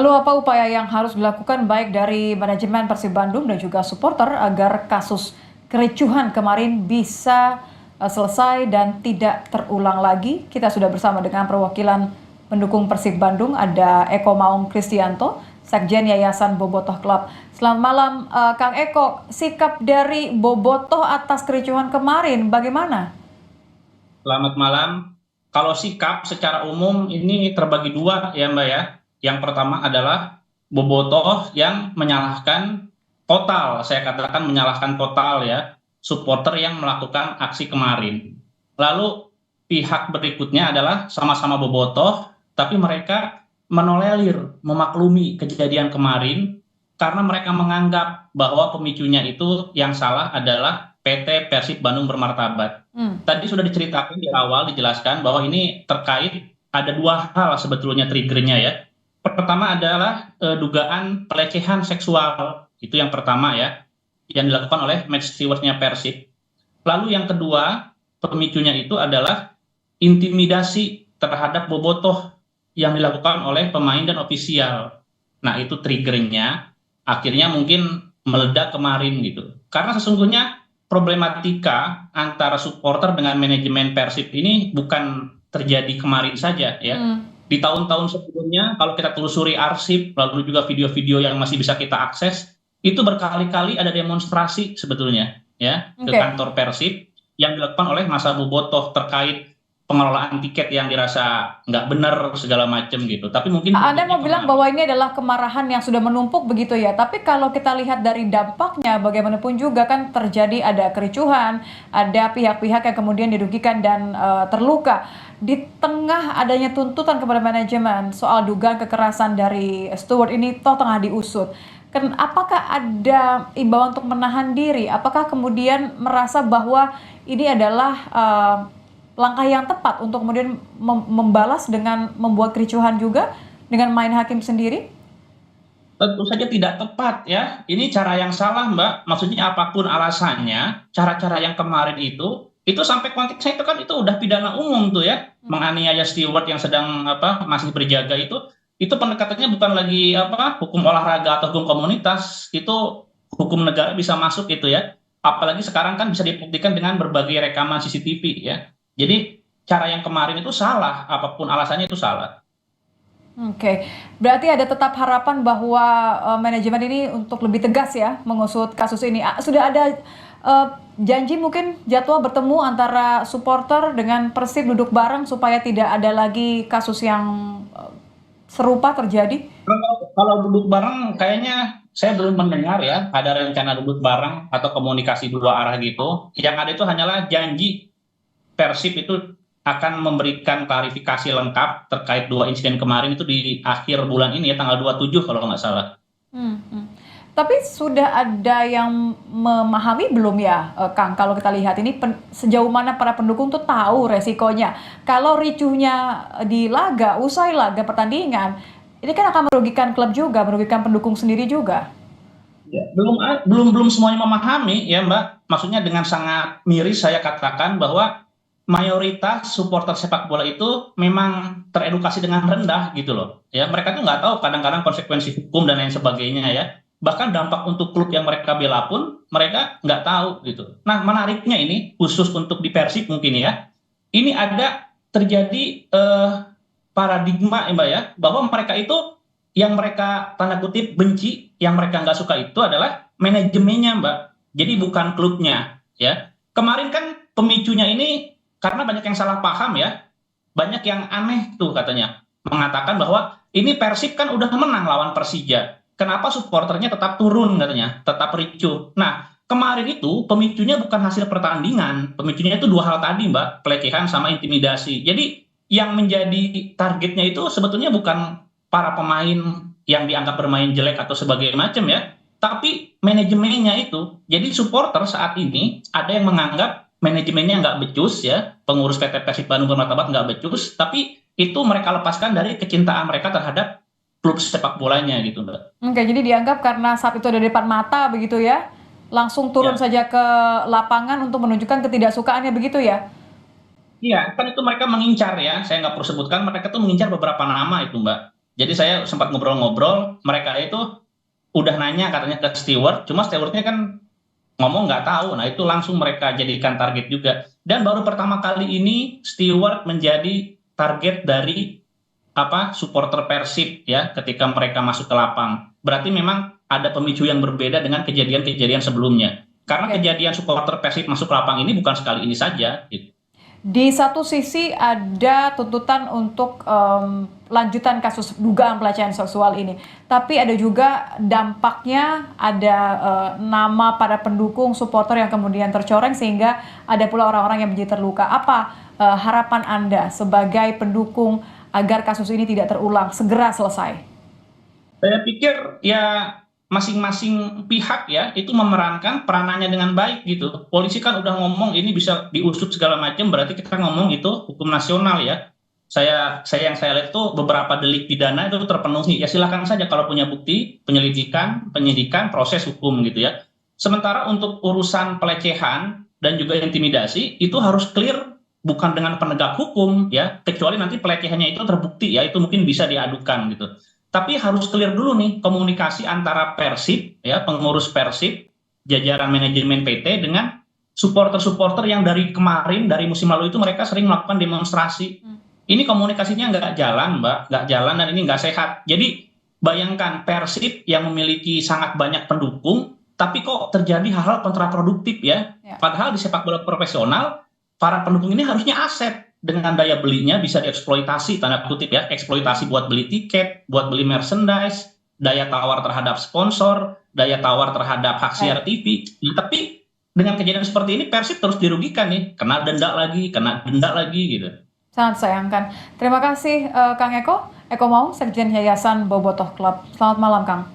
Lalu apa upaya yang harus dilakukan baik dari manajemen Persib Bandung dan juga supporter agar kasus kericuhan kemarin bisa selesai dan tidak terulang lagi? Kita sudah bersama dengan perwakilan pendukung Persib Bandung, ada Eko Maung Kristianto, Sekjen Yayasan Bobotoh Club. Selamat malam, Kang Eko. Sikap dari Bobotoh atas kericuhan kemarin bagaimana? Selamat malam. Kalau sikap secara umum ini terbagi dua ya Mbak ya. Yang pertama adalah bobotoh yang menyalahkan total, saya katakan menyalahkan total ya, supporter yang melakukan aksi kemarin. Lalu pihak berikutnya adalah sama-sama bobotoh, tapi mereka menolerir, memaklumi kejadian kemarin karena mereka menganggap bahwa pemicunya itu yang salah adalah PT Persib Bandung Bermartabat. Hmm, Tadi sudah diceritakan di awal, dijelaskan bahwa ini terkait ada dua hal sebetulnya triggernya ya. Pertama adalah dugaan pelecehan seksual, itu yang pertama ya, yang dilakukan oleh match stewardnya Persib. Lalu yang kedua, pemicunya itu adalah intimidasi terhadap bobotoh yang dilakukan oleh pemain dan ofisial. Nah, itu triggernya akhirnya mungkin meledak kemarin gitu. Karena sesungguhnya problematika antara supporter dengan manajemen Persib ini bukan terjadi kemarin saja ya. hmm, Di tahun-tahun sebelumnya, kalau kita telusuri arsip, lalu juga video-video yang masih bisa kita akses, itu berkali-kali ada demonstrasi sebetulnya ya ke oke. kantor Persib yang dilakukan oleh masa bobotoh terkait pengelolaan tiket yang dirasa nggak benar segala macam gitu. Tapi mungkin Anda triggernya mau bilang kemarin. bahwa ini adalah kemarahan yang sudah menumpuk begitu ya. Tapi kalau kita lihat dari dampaknya bagaimanapun juga kan terjadi ada kericuhan, ada pihak-pihak yang kemudian dirugikan dan terluka. Di tengah adanya tuntutan kepada manajemen soal dugaan kekerasan dari steward ini toh tengah diusut. Apakah ada imbauan untuk menahan diri? Apakah kemudian merasa bahwa ini adalah langkah yang tepat untuk kemudian membalas dengan membuat kericuhan juga? Dengan main hakim sendiri? Tentu saja tidak tepat ya. Ini cara yang salah, Mbak. Maksudnya apapun alasannya, cara-cara yang kemarin itu sampai konteksnya itu kan itu udah pidana umum tuh ya. Menganiaya steward yang sedang apa masih berjaga itu pendekatannya bukan lagi apa hukum olahraga atau hukum komunitas, itu hukum negara bisa masuk gitu ya. Apalagi sekarang kan bisa dibuktikan dengan berbagai rekaman CCTV ya. Jadi cara yang kemarin itu salah, apapun alasannya itu salah. Oke, berarti ada tetap harapan bahwa manajemen ini untuk lebih tegas ya mengusut kasus ini. Sudah ada eh, janji mungkin jadwal bertemu antara supporter dengan Persib duduk bareng supaya tidak ada lagi kasus yang eh, serupa terjadi? Kalau duduk bareng, kayaknya saya belum mendengar ya ada rencana duduk bareng atau komunikasi dua arah gitu. Yang ada itu hanyalah janji Persib itu akan memberikan klarifikasi lengkap terkait dua insiden kemarin itu di akhir bulan ini ya tanggal 27 kalau nggak salah. Hmm, hmm. Tapi sudah ada yang memahami belum ya, Kang? Kalau kita lihat ini sejauh mana para pendukung tuh tahu resikonya. Kalau ricuhnya di laga, usai laga pertandingan, ini kan akan merugikan klub juga, merugikan pendukung sendiri juga. Ya, belum semuanya memahami ya Mbak. Maksudnya dengan sangat miris saya katakan bahwa mayoritas supporter sepak bola itu memang teredukasi dengan rendah gitu loh. Ya, mereka tuh nggak tahu kadang-kadang konsekuensi hukum dan lain sebagainya ya. Bahkan dampak untuk klub yang mereka bela pun mereka nggak tahu gitu. Nah, menariknya ini khusus untuk di Persib mungkin ya. Ini ada terjadi paradigma ya Mbak ya, bahwa mereka itu yang mereka tanda kutip benci, yang mereka nggak suka itu adalah manajemennya Mbak. Jadi bukan klubnya ya. Kemarin kan pemicunya ini karena banyak yang salah paham ya, banyak yang aneh tuh katanya mengatakan bahwa ini Persib kan udah menang lawan Persija. Kenapa supporternya tetap turun katanya, tetap ricuh. Nah, kemarin itu pemicunya bukan hasil pertandingan, pemicunya itu dua hal tadi Mbak, pelecehan sama intimidasi. Jadi yang menjadi targetnya itu sebetulnya bukan para pemain yang dianggap bermain jelek atau sebagai macam ya, tapi manajemennya itu. Jadi supporter saat ini ada yang menganggap manajemennya nggak becus ya, pengurus PT Persib Bandung Bermartabat nggak becus, tapi itu mereka lepaskan dari kecintaan mereka terhadap klub sepak bolanya gitu Mbak. Oke, jadi dianggap karena saat itu ada di depan mata begitu ya, langsung turun Ya, saja ke lapangan untuk menunjukkan ketidaksukaannya begitu ya? iya kan itu mereka mengincar ya, saya nggak perlu sebutkan, mereka tuh mengincar beberapa nama itu Mbak. Jadi saya sempat ngobrol-ngobrol, mereka itu udah nanya katanya ke steward, cuma stewardnya kan ngomong nggak tahu. Nah itu langsung mereka jadikan target juga. Dan baru pertama kali ini steward menjadi target dari supporter Persib ya ketika mereka masuk ke lapang. Berarti memang ada pemicu yang berbeda dengan kejadian-kejadian sebelumnya. Karena Oke. kejadian supporter Persib masuk ke lapang ini bukan sekali ini saja, gitu. Di satu sisi ada tuntutan untuk lanjutan kasus dugaan pelecehan seksual ini, tapi ada juga dampaknya, ada nama para pendukung supporter yang kemudian tercoreng sehingga ada pula orang-orang yang menjadi terluka. Apa harapan Anda sebagai pendukung agar kasus ini tidak terulang, segera selesai? Saya pikir ya masing-masing pihak ya itu memerankan peranannya dengan baik gitu. Polisi kan udah ngomong ini bisa diusut segala macam, berarti kita ngomong itu hukum nasional ya. Yang saya lihat tuh beberapa delik pidana itu terpenuhi. Ya silakan saja kalau punya bukti, penyelidikan, penyidikan, proses hukum gitu ya. Sementara untuk urusan pelecehan dan juga intimidasi itu harus clear bukan dengan penegak hukum ya, kecuali nanti pelecehannya itu terbukti ya, itu mungkin bisa diadukan gitu. Tapi harus clear dulu nih komunikasi antara Persib, ya pengurus Persib, jajaran manajemen PT dengan supporter-supporter yang dari kemarin, dari musim lalu itu mereka sering melakukan demonstrasi. Ini komunikasinya nggak jalan, Mbak, nggak jalan dan ini nggak sehat. Jadi bayangkan Persib yang memiliki sangat banyak pendukung, tapi kok terjadi hal-hal kontraproduktif ya. Ya. Padahal di sepak bola profesional, para pendukung ini harusnya aset dengan daya belinya bisa dieksploitasi tanda kutip ya, eksploitasi buat beli tiket, buat beli merchandise, daya tawar terhadap sponsor, daya tawar terhadap hak siar Baik. TV. Nah, tapi dengan kejadian seperti ini Persib terus dirugikan nih, kena denda lagi gitu. Sangat sayangkan. Terima kasih Kang Eko. Eko Maung, Sekjen Yayasan Bobotoh Club. Selamat malam, Kang.